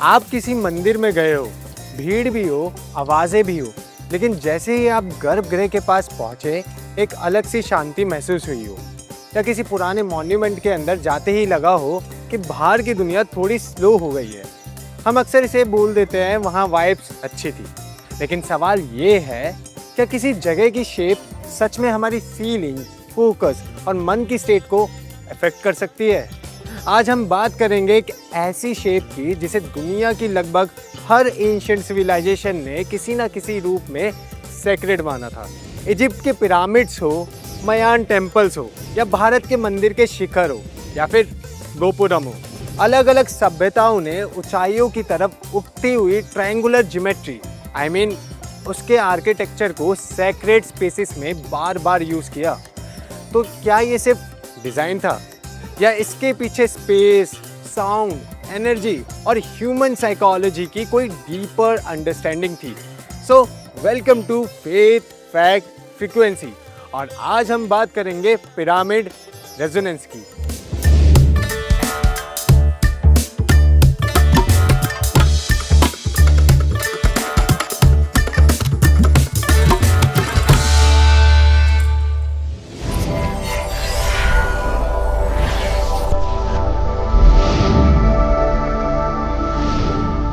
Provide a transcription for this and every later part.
आप किसी मंदिर में गए हो, भीड़ भी हो, आवाजें भी हो, लेकिन जैसे ही आप गर्भगृह के पास पहुंचे, एक अलग सी शांति महसूस हुई हो। या किसी पुराने मॉन्यूमेंट के अंदर जाते ही लगा हो कि बाहर की दुनिया थोड़ी स्लो हो गई है। हम अक्सर इसे बोल देते हैं वहाँ वाइब्स अच्छी थी, लेकिन सवाल ये है, क्या किसी जगह की शेप सच में हमारी फीलिंग, फोकस और मन की स्टेट को अफेक्ट कर सकती है? आज हम बात करेंगे एक ऐसी शेप की जिसे दुनिया की लगभग हर एंशिएंट सिविलाइजेशन ने किसी ना किसी रूप में सेक्रेड माना था। इजिप्ट के पिरामिड्स हो, मयान टेम्पल्स हो, या भारत के मंदिर के शिखर हो, या फिर गोपुरम हो, अलग अलग सभ्यताओं ने ऊंचाइयों की तरफ उठती हुई ट्रायंगुलर ज्योमेट्री उसके आर्किटेक्चर को सेक्रेड स्पेसिस में बार बार यूज किया। तो क्या ये सिर्फ डिजाइन था, या इसके पीछे स्पेस, साउंड, एनर्जी और ह्यूमन साइकोलॉजी की कोई डीपर अंडरस्टैंडिंग थी? So welcome to faith, fact, frequency, और आज हम बात करेंगे पिरामिड रेजोनेंस की।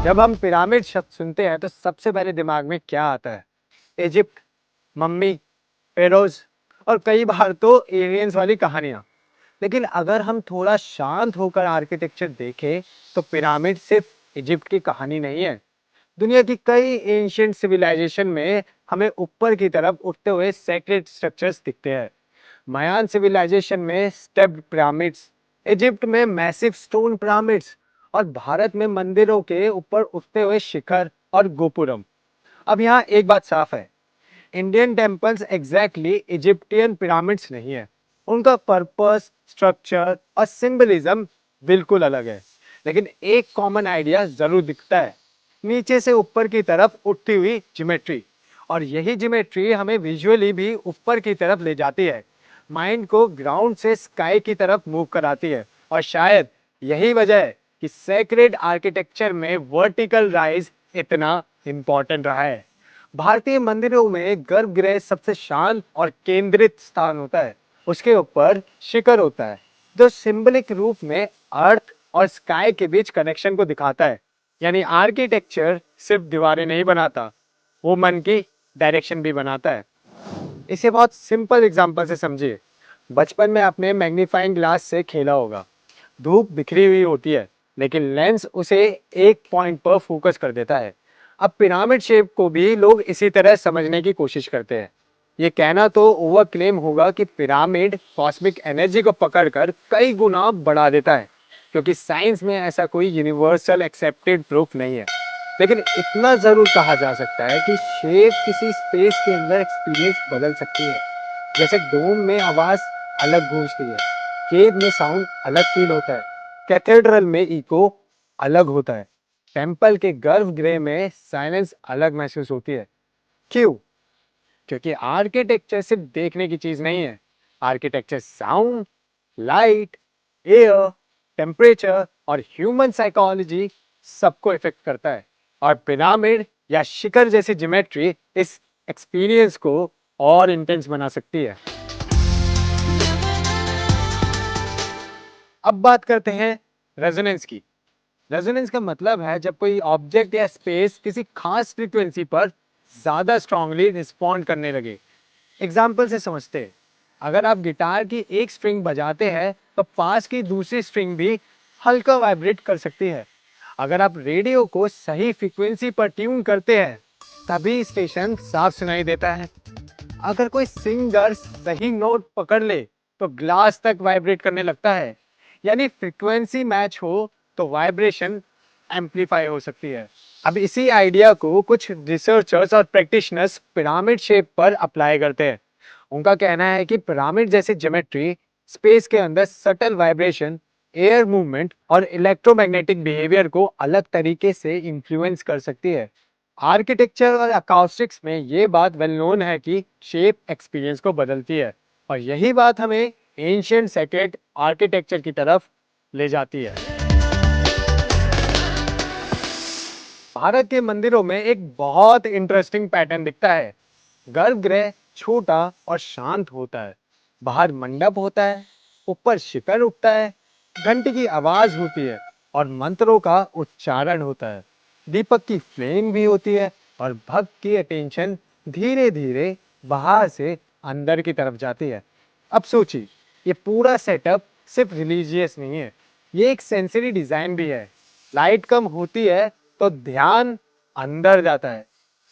जब हम पिरामिड शब्द सुनते हैं तो सबसे पहले दिमाग में क्या आता है? इजिप्ट, मम्मी, फेरोज और कई बार तो एलियंस वाली कहानियां। लेकिन अगर हम थोड़ा शांत होकर आर्किटेक्चर देखें तो पिरामिड सिर्फ इजिप्ट की कहानी नहीं है। दुनिया की कई एंशिएंट सिविलाइजेशन में हमें ऊपर की तरफ उठते हुए सेक्रेड स्ट्रक्चर्स दिखते हैं। मायान सिविलाइजेशन में स्टेप्ड पिरामिड्स, इजिप्ट में मैसिव स्टोन पिरामिड्स, और भारत में मंदिरों के ऊपर उठते हुए शिखर और गोपुरम। अब यहाँ एक बात साफ है, Indian temples exactly Egyptian pyramids नहीं है। उनका पर्पस, स्ट्रक्चर और सिंबलिज्म बिल्कुल अलग है, लेकिन एक कॉमन आइडिया जरूर दिखता है, नीचे से ऊपर की तरफ उठती हुई ज्योमेट्री। और यही ज्योमेट्री हमें विजुअली भी ऊपर की तरफ ले जाती है, माइंड को ग्राउंड से स्काई की तरफ मूव कराती है। और शायद यही वजह है कि सेक्रेड आर्किटेक्चर में वर्टिकल राइज इतना इंपॉर्टेंट रहा है। भारतीय मंदिरों में गर्भगृह सबसे शांत और केंद्रित स्थान होता है। उसके ऊपर शिखर होता है जो सिंबलिक रूप में अर्थ और स्काई के बीच कनेक्शन को दिखाता है। यानी आर्किटेक्चर सिर्फ दीवारें नहीं बनाता, वो मन की डायरेक्शन भी बनाता है। इसे बहुत सिंपल एग्जांपल से समझिए। बचपन में आपने मैग्नीफाइंग ग्लास से खेला होगा। धूप बिखरी हुई होती है, लेकिन लेंस उसे एक पॉइंट पर फोकस कर देता है। अब पिरामिड शेप को भी लोग इसी तरह समझने की कोशिश करते हैं। ये कहना तो ओवर क्लेम होगा कि पिरामिड कॉस्मिक एनर्जी को पकड़कर कई गुना बढ़ा देता है, क्योंकि साइंस में ऐसा कोई यूनिवर्सल एक्सेप्टेड प्रूफ नहीं है। लेकिन इतना जरूर कहा जा सकता है कि शेप किसी स्पेस के अंदर एक्सपीरियंस बदल सकती है। जैसे डोम में आवाज अलग गूंजती है, केव में साउंड अलग फील होता है, कैथेड्रल में इको अलग होता है, टेम्पल के गर्भगृह में साइलेंस अलग महसूस होती है। क्यों? क्योंकि आर्किटेक्चर सिर्फ देखने की चीज नहीं है। Architecture sound, light, air, temperature और ह्यूमन साइकोलॉजी सबको इफेक्ट करता है। और पिरामिड या शिखर जैसी ज्योमेट्री इस एक्सपीरियंस को और इंटेंस बना सकती है। अब बात करते हैं रेजोनेंस की। रेजोनेंस का मतलब है जब कोई ऑब्जेक्ट या स्पेस किसी खास फ्रीक्वेंसी पर ज्यादा स्ट्रांगली रिस्पॉन्ड करने लगे। एग्जाम्पल से समझते हैं, अगर आप गिटार की एक स्ट्रिंग बजाते हैं तो पास की दूसरी स्ट्रिंग भी हल्का वाइब्रेट कर सकती है। अगर आप रेडियो को सही फ्रीक्वेंसी पर ट्यून करते हैं तभी स्टेशन साफ सुनाई देता है। अगर कोई सिंगर सही नोट पकड़ ले तो ग्लास तक वाइब्रेट करने लगता है। यानी फ्रीक्वेंसी मैच हो तो वाइब्रेशन एम्पलीफाई हो सकती है। अब इसी आइडिया को कुछ रिसर्चर्स और प्रैक्टिशनर्स पिरामिड शेप पर अप्लाई करते हैं। उनका कहना है कि पिरामिड जैसी ज्योमेट्री स्पेस के अंदर सटल वाइब्रेशन, एयर मूवमेंट और इलेक्ट्रोमैग्नेटिक बिहेवियर को अलग तरीके से इन्फ्लुएंस कर सकती है। आर्किटेक्चर और अकाउस्टिक्स में ये बात वेल नोन है कि शेप एक्सपीरियंस को बदलती है, और यही बात हमें एंशिएंट सेक्रेड आर्किटेक्चर की तरफ ले जाती है। भारत के मंदिरों में एक बहुत इंटरेस्टिंग पैटर्न दिखता है। गर्भगृह छोटा और शांत होता है, बाहर मंडप होता है, ऊपर शिखर उठता है, घंटी की आवाज होती है और मंत्रों का उच्चारण होता है। दीपक की फ्लेम भी होती है और भक्त की अटेंशन धीरे धीरे बाहर से अंदर की तरफ जाती है। अब सोचिए, ये पूरा सेटअप सिर्फ रिलीजियस नहीं है, ये एक सेंसरी डिजाइन भी है। लाइट कम होती है तो ध्यान अंदर जाता है,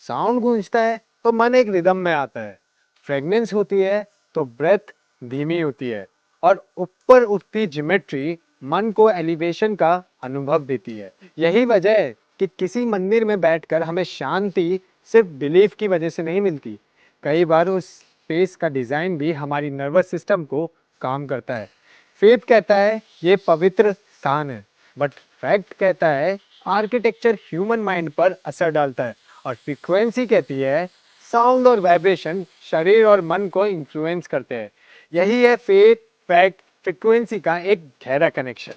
साउंड गूंजता है तो मन एक रिदम में आता है, फ्रेगनेंस होती है तो ब्रेथ धीमी होती है और ऊपर उठती ज्योमेट्री मन को एलिवेशन का अनुभव देती है। यही वजह है कि किसी मंदिर में बैठकर हमें शांति सिर्फ बिलीफ की वजह से नहीं मिलती। कई बार उस स्पेस का डिजाइन भी हमारी नर्वस सिस्टम को काम करता है। फेथ कहता है ये पवित्र स्थान है, बट फैक्ट कहता है आर्किटेक्चर ह्यूमन माइंड पर असर डालता है, और फ्रीक्वेंसी कहती है साउंड और वाइब्रेशन शरीर और मन को इन्फ्लुएंस करते हैं। यही है फेथ फैक्ट फ्रीक्वेंसी का एक गहरा कनेक्शन।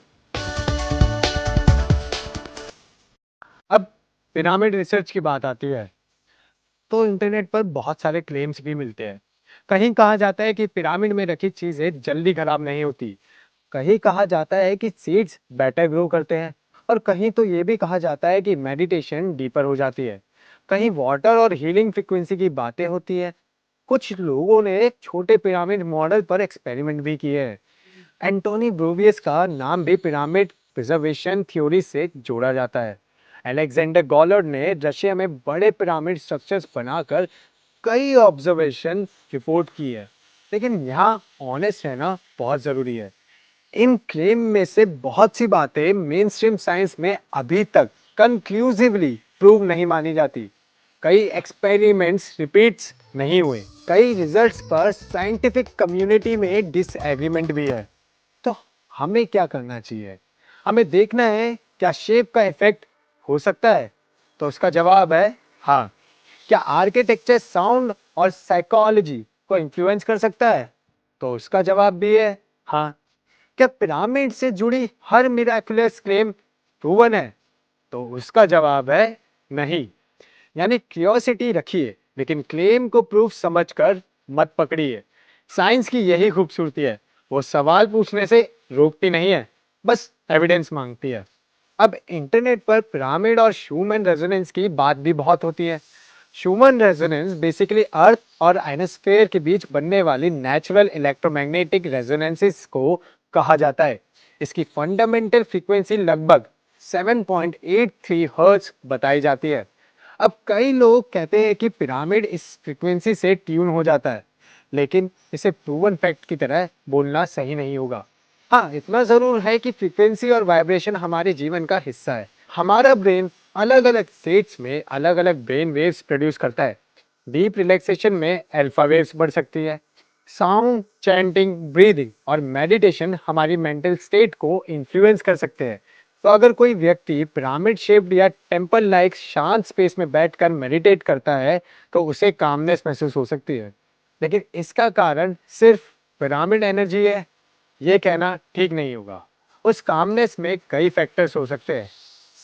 अब पिरामिड रिसर्च की बात आती है तो इंटरनेट पर बहुत सारे क्लेम्स भी मिलते हैं। कहीं कहा जाता है कि पिरामिड में रखी चीजें जल्दी खराब नहीं होती, कहीं कहा जाता है कि सीड्स बेटर ग्रो करते हैं, और कहीं तो ये भी कहा जाता है कि मेडिटेशन डीपर हो जाती है। कहीं वाटर और हीलिंग फ्रीक्वेंसी की बातें होती है। कुछ लोगों ने एक छोटे पिरामिड मॉडल पर एक्सपेरिमेंट भी किए हैं। एंटोनी ब्रूवियस का नाम भी पिरामिड प्रिजर्वेशन थ्योरी से जोड़ा जाता है। अलेक्जेंडर गॉलर्ड ने रशिया में बड़े पिरामिड स्ट्रक्चर्स बनाकर कई ऑब्जर्वेशन रिपोर्ट की है। लेकिन यहाँ ऑनेस्ट रहना बहुत जरूरी है। इन क्लेम में से बहुत सी बातें मेन स्ट्रीम साइंस में अभी तक कंक्लूसिवली प्रूव नहीं मानी जाती। कई एक्सपेरिमेंट्स रिपीट्स नहीं हुए, कई रिजल्ट्स पर साइंटिफिक कम्युनिटी में डिसएग्रीमेंट भी है। तो हमें क्या करना चाहिए? हमें देखना है क्या शेप का इफेक्ट हो सकता है? तो उसका जवाब है हाँ। क्या आर्किटेक्चर साउंड और साइकोलॉजी को इन्फ्लुएंस कर सकता है? तो उसका जवाब भी है हाँ। क्या पिरामिड से जुड़ी हर मिराकुलस क्लेम प्रूवन है? तो उसका जवाब है नहीं। यानी क्यूरियोसिटी रखिए, लेकिन क्लेम को प्रूफ समझकर मत पकड़िए। साइंस की यही खूबसूरती है, वो सवाल पूछने से रोकती नहीं है, बस एविडेंस मांगती है। अब इंटरनेट पर पिरामिड और शूमैन रेजोनेंस की बात भी बहुत होती है। शूमैन रेजोनेंस बेसिकली अर्थ और आयनोस्फेयर के बीच बनने वाली नेचुरल इलेक्ट्रोमैग्नेटिक रेजोनेंसेस को कहा जाता है। इसकी फंडामेंटल फ्रीक्वेंसी लगभग 7.83 हर्ट्ज बताई जाती है। अब कई लोग कहते हैं कि पिरामिड इस फ्रीक्वेंसी से ट्यून हो जाता है, लेकिन इसे प्रूवन फैक्ट की तरह बोलना सही नहीं होगा। हाँ, इतना जरूर है कि फ्रीक्वेंसी और वाइब्रेशन हमारे जीवन का हिस्सा है। हमारा ब्रेन अलग अलग स्टेट्स में अलग अलग ब्रेन वेव्स प्रोड्यूस करता है। डीप रिलैक्सेशन में अल्फा वेव्स बढ़ सकती है। साउंड, चैंटिंग, ब्रीदिंग और मेडिटेशन हमारी मेंटल स्टेट को इन्फ्लुएंस कर सकते हैं। तो अगर कोई व्यक्ति पिरामिड शेप्ड या टेम्पल लाइक शांत स्पेस में बैठकर मेडिटेट करता है तो उसे कामनेस महसूस हो सकती है। लेकिन इसका कारण सिर्फ पिरामिड एनर्जी है, ये कहना ठीक नहीं होगा। उस कामनेस में कई फैक्टर्स हो सकते हैं।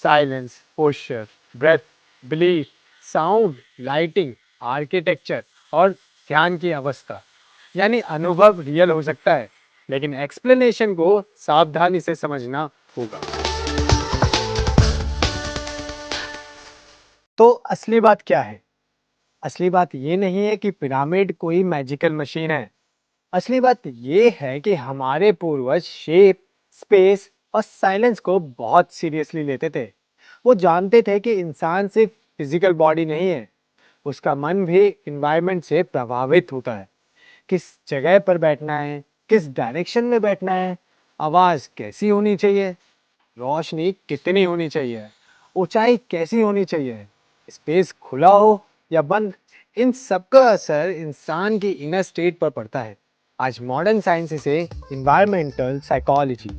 Silence, posture, breath, belief, sound, lighting, architecture और ध्यान की अवस्था। यानी अनुभव रियल हो सकता है, लेकिन एक्सप्लेनेशन को सावधानी से समझना होगा। तो असली बात क्या है? असली बात ये नहीं है कि पिरामिड कोई मैजिकल मशीन है। असली बात ये है कि हमारे पूर्वज शेप, स्पेस और साइलेंस को बहुत सीरियसली लेते थे। वो जानते थे कि इंसान सिर्फ फिजिकल बॉडी नहीं है, उसका मन भी इन्वायरमेंट से प्रभावित होता है। किस जगह पर बैठना है, किस डायरेक्शन में बैठना है, आवाज कैसी होनी चाहिए, रोशनी कितनी होनी चाहिए, ऊंचाई कैसी होनी चाहिए, स्पेस खुला हो या बंद, इन सब का असर इंसान की इनर स्टेट पर पड़ता है। आज मॉडर्न साइंस इसे इन्वायरमेंटल साइकोलॉजी,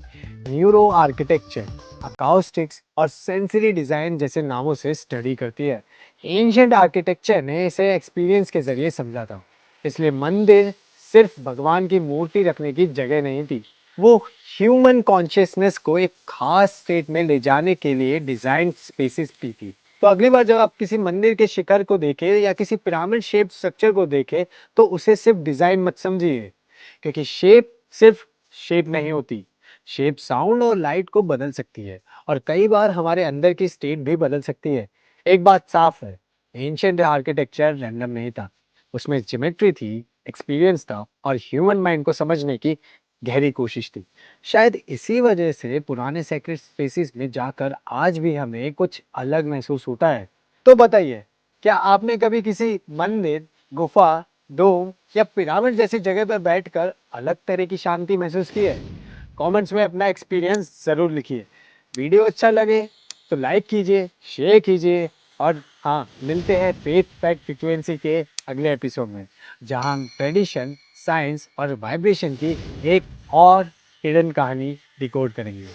न्यूरो आर्किटेक्चर, अकाउस्टिक्स और सेंसरी डिजाइन जैसे नामों से स्टडी करती है। एंशियंट आर्किटेक्चर ने इसे एक्सपीरियंस के जरिए समझा था। इसलिए मंदिर सिर्फ भगवान की मूर्ति रखने की जगह नहीं थी, वो ह्यूमन कॉन्शियसनेस को एक खास स्टेट में ले जाने के लिए डिजाइन स्पेसिस भी थी। तो अगली बार जब आप किसी मंदिर के शिखर को देखें या किसी पिरामिड शेप स्ट्रक्चर को देखें, तो उसे सिर्फ डिजाइन मत समझिए, क्योंकि शेप सिर्फ शेप नहीं होती। शेप साउंड और लाइट को बदल सकती है, और कई बार हमारे अंदर की स्टेट भी बदल सकती है। एक बात साफ है, एंशिएंट आर्किटेक्चर रैंडम नहीं था। उसमें ज्योमेट्री थी, एक्सपीरियंस था, और ह्यूमन माइंड को समझने की गहरी कोशिश थी। शायद इसी वजह से पुराने सेक्रेट स्पेसेस में जाकर आज भी हमें कुछ अलग महसूस होता है। तो बताइए, क्या आपने कभी किसी मंदिर, गुफा, डोम या पिरामिड जैसी जगह पर बैठकर अलग तरह की शांति महसूस की है? कमेंट्स में अपना एक्सपीरियंस जरूर लिखिए। वीडियो अच्छा लगे तो लाइक कीजिए, शेयर कीजिए, और हाँ, मिलते हैं फेथ फैक्ट फ्रीक्वेंसी के अगले एपिसोड में, जहां हम ट्रेडिशन, साइंस और वाइब्रेशन की एक और हिडन कहानी डिकोड करेंगे।